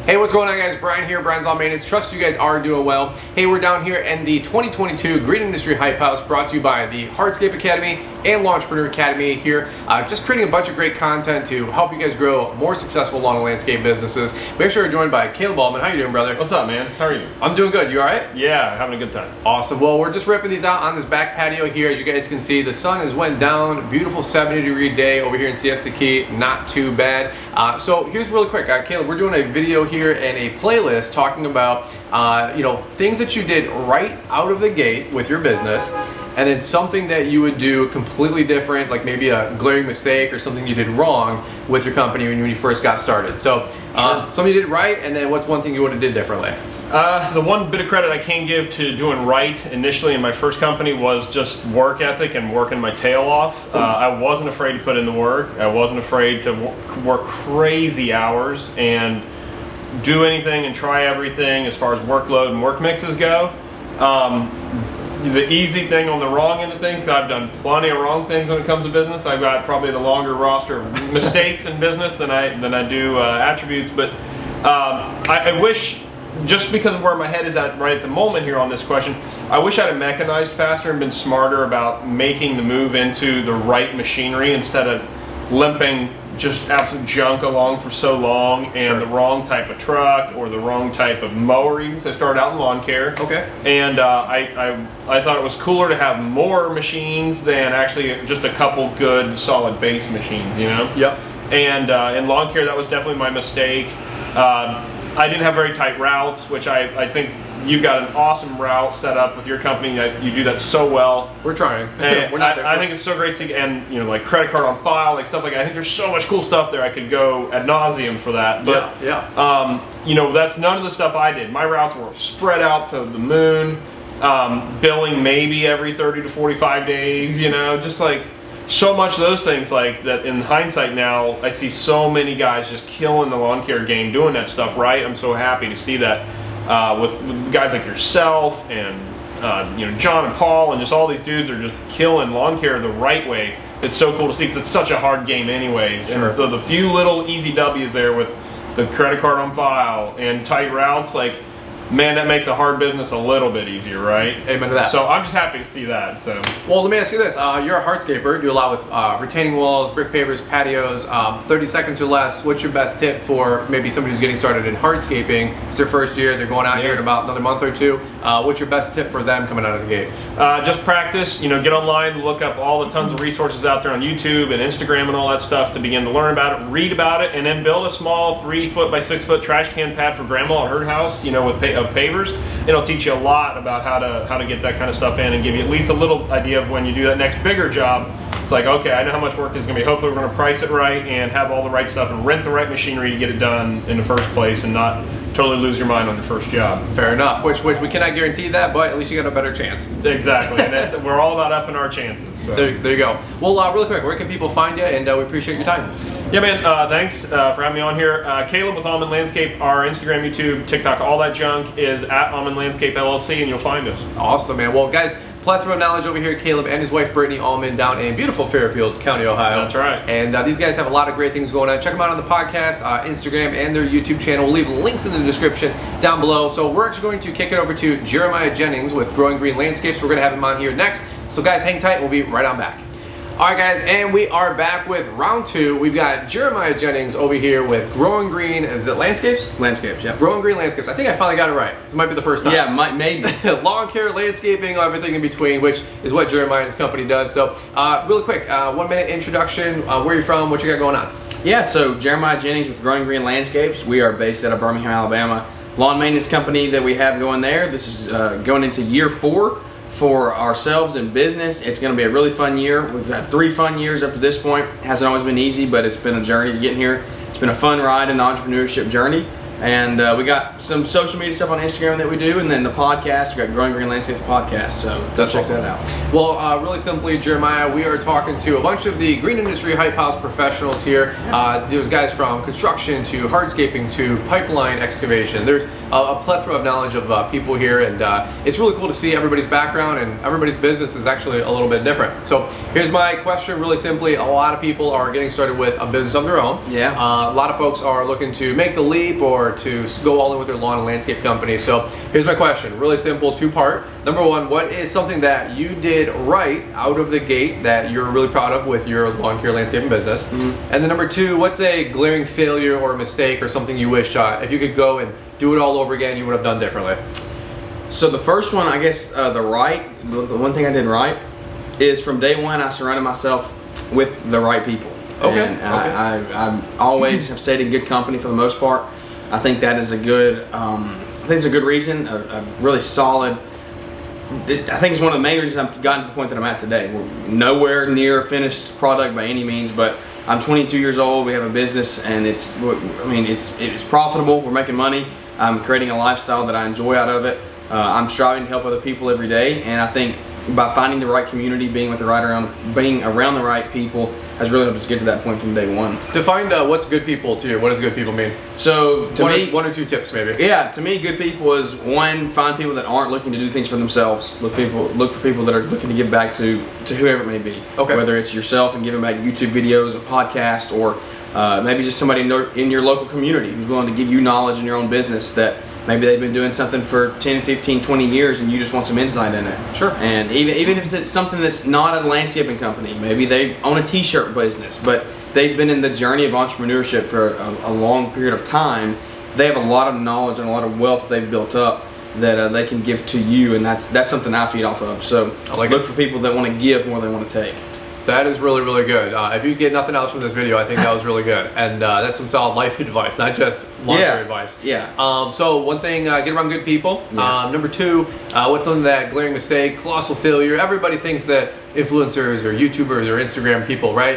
Hey, what's going on, guys? Brian here, Brian's Lawn Maintenance. Trust you guys are doing well. Hey, we're down here in the 2022 Green Industry Hype House, brought to you by the Hardscaping Academy and LAWNTREPRENEUR Academy here. Just creating a bunch of great content to help you guys grow more successful lawn and landscape businesses. We're actually joined by Caleb Auman. How you doing, brother? What's up, man? How are you? I'm doing good. You all right? Yeah, having a good time. Awesome. Well, we're just ripping these out on this back patio here. As you guys can see, the sun has went down. Beautiful 70-degree day over here in Siesta Key. Not too bad. So here's really quick, Caleb. We're doing a video here and a playlist talking about things that you did right out of the gate with your business, and then something that you would do completely different, like maybe a glaring mistake or something you did wrong with your company when you first got started. So something you did right, and then what's one thing you would have did differently? The one bit of credit I can give to doing right initially in my first company was just work ethic and working my tail off. I wasn't afraid to put in the work. I wasn't afraid to work crazy hours and do anything and try everything as far as workload and work mixes go. The easy thing on the wrong end of things, I've done plenty of wrong things when it comes to business. I've got probably the longer roster of mistakes in business than I do attributes, but I wish, just because of where my head is at right at the moment here on this question, I wish I'd have mechanized faster and been smarter about making the move into the right machinery instead of limping just absolute junk along for so long, and the wrong type of truck or the wrong type of mower. Even I started out in lawn care. Okay. And I thought it was cooler to have more machines than actually just a couple good solid base machines, you know? Yep. And in lawn care, that was definitely my mistake. I didn't have very tight routes, which I think you've got an awesome route set up with your company. You do that so well. We're trying. And I think it's so great to see, and like credit card on file, like stuff like that. I think there's so much cool stuff there. I could go ad nauseum for that. But that's none of the stuff I did. My routes were spread out to the moon. Billing maybe every 30 to 45 days. Just like so much of those things, like that. In hindsight now, I see so many guys just killing the lawn care game doing that stuff right. I'm so happy to see that. With guys like yourself and John and Paul and just all these dudes are just killing lawn care the right way. It's so cool to see because it's such a hard game anyways. Sure. And so the few little easy W's there with the credit card on file and tight routes, like, man, that makes a hard business a little bit easier, right? Amen to that. So I'm just happy to see that. So, well, let me ask you this: you're a hardscaper, do a lot with retaining walls, brick pavers, patios. 30 seconds or less. What's your best tip for maybe somebody who's getting started in hardscaping? It's their first year; they're going out here in about another month or two. What's your best tip for them coming out of the gate? Just practice. Get online, look up all the tons of resources out there on YouTube and Instagram and all that stuff to begin to learn about it, read about it, and then build a small 3-foot by 6-foot trash can pad for grandma at her house. With pavers. It'll teach you a lot about how to get that kind of stuff in and give you at least a little idea of when you do that next bigger job. It's like, okay, I know how much work is going to be. Hopefully we're going to price it right and have all the right stuff and rent the right machinery to get it done in the first place and not totally lose your mind on your first job. Fair enough, which we cannot guarantee that, but at least you got a better chance. Exactly, and we're all about upping our chances. So. There you go. Well, really quick, where can people find you? And we appreciate your time. Yeah, man, thanks for having me on here. Caleb with Auman Landscape, our Instagram, YouTube, TikTok, all that junk is at Auman Landscape LLC, and you'll find us. Awesome, man. Well, guys, plethora of knowledge over here. Caleb and his wife Brittany Auman down in beautiful Fairfield County, Ohio. That's right. And these guys have a lot of great things going on. Check them out on the podcast, Instagram, and their YouTube channel. We'll leave links in the description down below. So we're actually going to kick it over to Jeremiah Jennings with Growing Green Landscapes. We're going to have him on here next. So guys, hang tight. We'll be right on back. All right, guys, and we are back with round two. We've got Jeremiah Jennings over here with Growing Green. Is it Landscapes? Landscapes, yeah. Growing Green Landscapes. I think I finally got it right. This might be the first time. Yeah, maybe. Lawn care, landscaping, everything in between, which is what Jeremiah and his company does. So, really quick, 1 minute introduction. Where you're from? What you got going on? Yeah, so Jeremiah Jennings with Growing Green Landscapes. We are based out of Birmingham, Alabama. Lawn maintenance company that we have going there. This is going into year 4. For ourselves in business. It's going to be a really fun year. We've had 3 fun years up to this point. It hasn't always been easy, but it's been a journey to getting here. It's been a fun ride in the entrepreneurship journey. And we got some social media stuff on Instagram that we do, and then the podcast. We got Growing Green Landscapes podcast, so check that out. Well, really simply, Jeremiah, we are talking to a bunch of the green industry hype house professionals here. There's guys from construction to hardscaping to pipeline excavation. There's a plethora of knowledge of people here, and it's really cool to see everybody's background, and everybody's business is actually a little bit different. So here's my question, really simply. A lot of people are getting started with a business of their own. Yeah. A lot of folks are looking to make the leap or entrepreneur to go all in with their lawn and landscape company. So here's my question, really simple, two-part. Number one, what is something that you did right out of the gate that you're really proud of with your lawn care landscaping business? And then number two, what's a glaring failure or mistake or something you wish if you could go and do it all over again, you would have done differently? So the first one, I guess, the one thing I did right is from day one I surrounded myself with the right people. Okay. And I always have stayed in good company for the most part. I think that is a good, reason, a really solid. I think it's one of the main reasons I've gotten to the point that I'm at today. We're nowhere near a finished product by any means, but I'm 22 years old. We have a business, and it's profitable. We're making money. I'm creating a lifestyle that I enjoy out of it. I'm striving to help other people every day, and I think by finding the right community, being around the right people, has really helped us get to that point from day one. Define what's good people to you. What does good people mean? So to me, one or two tips maybe. Yeah, to me, good people is one, find people that aren't looking to do things for themselves. Look for people that are looking to give back to whoever it may be. Okay. Whether it's yourself and giving back YouTube videos, a podcast, or maybe just somebody in your local community who's willing to give you knowledge in your own business that maybe they've been doing something for 10, 15, 20 years and you just want some insight in it. Sure. And even if it's something that's not a landscaping company, maybe they own a t-shirt business, but they've been in the journey of entrepreneurship for a long period of time, they have a lot of knowledge and a lot of wealth they've built up that they can give to you, and that's something I feed off of. So look for people that want to give more than they want to take. That is really, really good. If you get nothing else from this video, I think that was really good. And that's some solid life advice, not just lawn care advice. Yeah. So one thing, get around good people. Yeah. Number two, what's something that glaring mistake, colossal failure? Everybody thinks that influencers or YouTubers or Instagram people, right?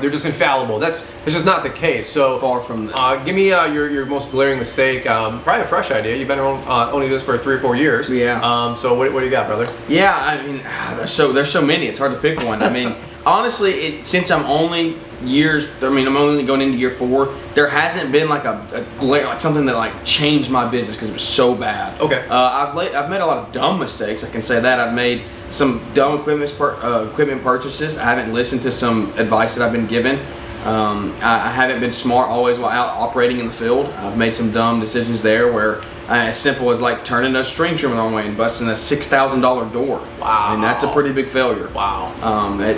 They're just infallible. That's just not the case. So far from that. Give me your most glaring mistake. Probably a fresh idea. You've been owning this for 3 or 4 years. Yeah. So what do you got, brother? Yeah, I mean, there's so many. It's hard to pick one. I mean, honestly, since I'm only I'm only going into year 4. There hasn't been like like something that like changed my business because it was so bad. Okay. I've made a lot of dumb mistakes. I can say that. I've made some dumb equipment purchases. I haven't listened to some advice that I've been given. I haven't been smart always while out operating in the field. I've made some dumb decisions there where as simple as like turning a string trimmer the wrong way and busting a $6,000 door. Wow. And that's a pretty big failure. Wow.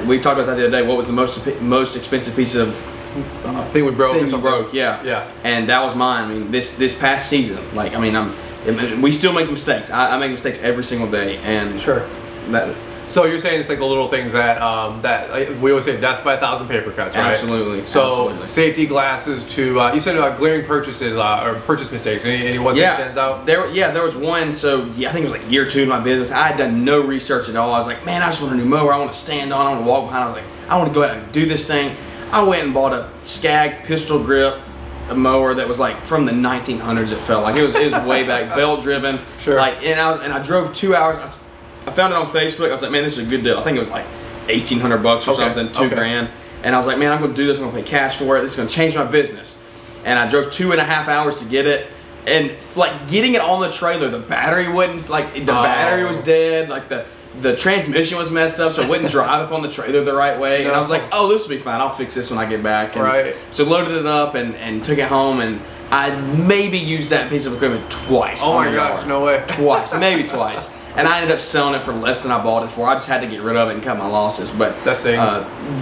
We talked about that the other day. What was the most expensive piece of thing we broke? Thing you broke, yeah. Yeah. And that was mine. I mean, this past season, like, I mean, we still make mistakes. I make mistakes every single day, and sure. So you're saying it's like the little things that we always say, death by 1,000 paper cuts, right? Absolutely. So absolutely. Safety glasses to you said glaring purchases or purchase mistakes. Any one that stands out? There was one. So yeah, I think it was like year 2 in my business. I had done no research at all. I was like, man, I just want a new mower. I want to stand on. I want to walk behind. I was like, I want to go out and do this thing. I went and bought a Skag pistol grip mower that was like from the 1900s. It felt like it was way back, belt driven. Sure. Like, and I drove 2 hours. I found it on Facebook. I was like, man, this is a good deal. I think it was like $1,800 or something, $2 grand. And I was like, man, I'm going to do this. I'm going to pay cash for it. This is going to change my business. And I drove 2.5 hours to get it. And like getting it on the trailer, the battery wouldn't, like the battery was dead. Like the transmission was messed up, so it wouldn't drive up on the trailer the right way. And I was like, oh, this will be fine. I'll fix this when I get back. And right. So loaded it up and took it home, and I maybe used that piece of equipment twice. Oh my gosh, no way. Twice, maybe twice. And I ended up selling it for less than I bought it for. I just had to get rid of it and cut my losses. But that stings.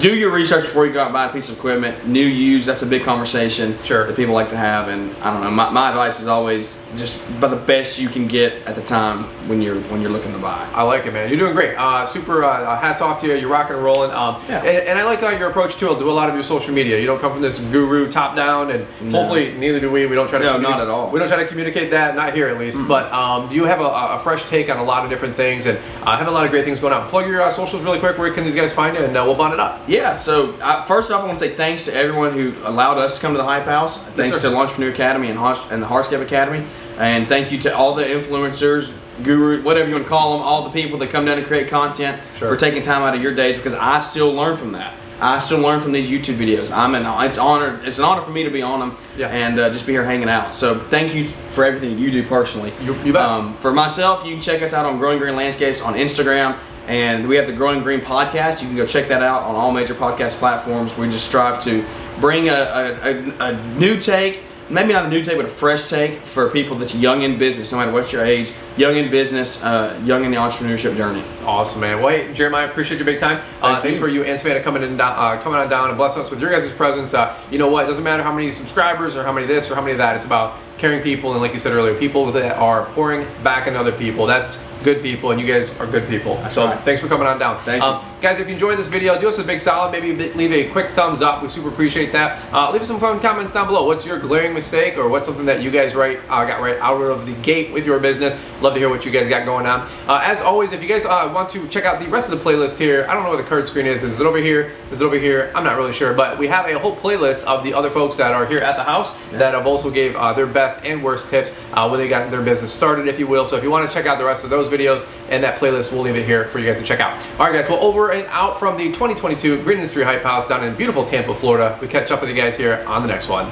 Do your research before you go out and buy a piece of equipment. New, used, that's a big conversation that people like to have. And I don't know, my advice is always just buy the best you can get at the time when you're looking to buy. I like it, man. You're doing great. Super hats off to you. You're rocking and rolling. And I like your approach too. I'll do a lot of your social media. You don't come from this guru top down, and hopefully neither do we. We don't try to. No, not at all. We don't try to communicate that. Not here, at least. But do you have a fresh take on a lot of different things, and have a lot of great things going on? Plug your socials really quick. Where can these guys find you, and we'll bond it up. Yeah. So first off, I want to say thanks to everyone who allowed us to come to the Hype House. Thanks to LAWNTREPRENEUR Academy and the Hardscape Academy. And thank you to all the influencers, guru, whatever you want to call them, all the people that come down and create content for taking time out of your days, because I still learn from that. I still learn from these YouTube videos. It's an honor for me to be on them and just be here hanging out. So thank you for everything you do personally. You bet. For myself, you can check us out on Growing Green Landscapes on Instagram, and we have the Growing Green podcast. You can go check that out on all major podcast platforms. We just strive to bring a new take, maybe not a new take, but a fresh take for people that's young in business, no matter what your age, young in business, young in the entrepreneurship journey. Awesome, man. Well, hey, Jeremiah, appreciate your big time. Thanks for you and Savannah coming on down and blessing us with your guys' presence. You know what? It doesn't matter how many subscribers or how many this or how many that. It's about caring people, and like you said earlier, people that are pouring back into other people. That's good people, and you guys are good people. So thanks for coming on down. Thank you. Guys, if you enjoyed this video, do us a big solid. Maybe leave a quick thumbs up. We super appreciate that. Leave us some fun comments down below. What's your glaring mistake, or what's something that you guys got right out of the gate with your business? Love to hear what you guys got going on. As always, if you guys want to check out the rest of the playlist here, I don't know where the card screen is. Is it over here? Is it over here? I'm not really sure, but we have a whole playlist of the other folks that are here at the house that have also gave their best and worst tips when they got their business started, if you will. So if you want to check out the rest of those videos and that playlist, we'll leave it here for you guys to check out. All right, guys. Well, over and out from the 2022 Green Industry Hype House down in beautiful Tampa, Florida. We catch up with you guys here on the next one.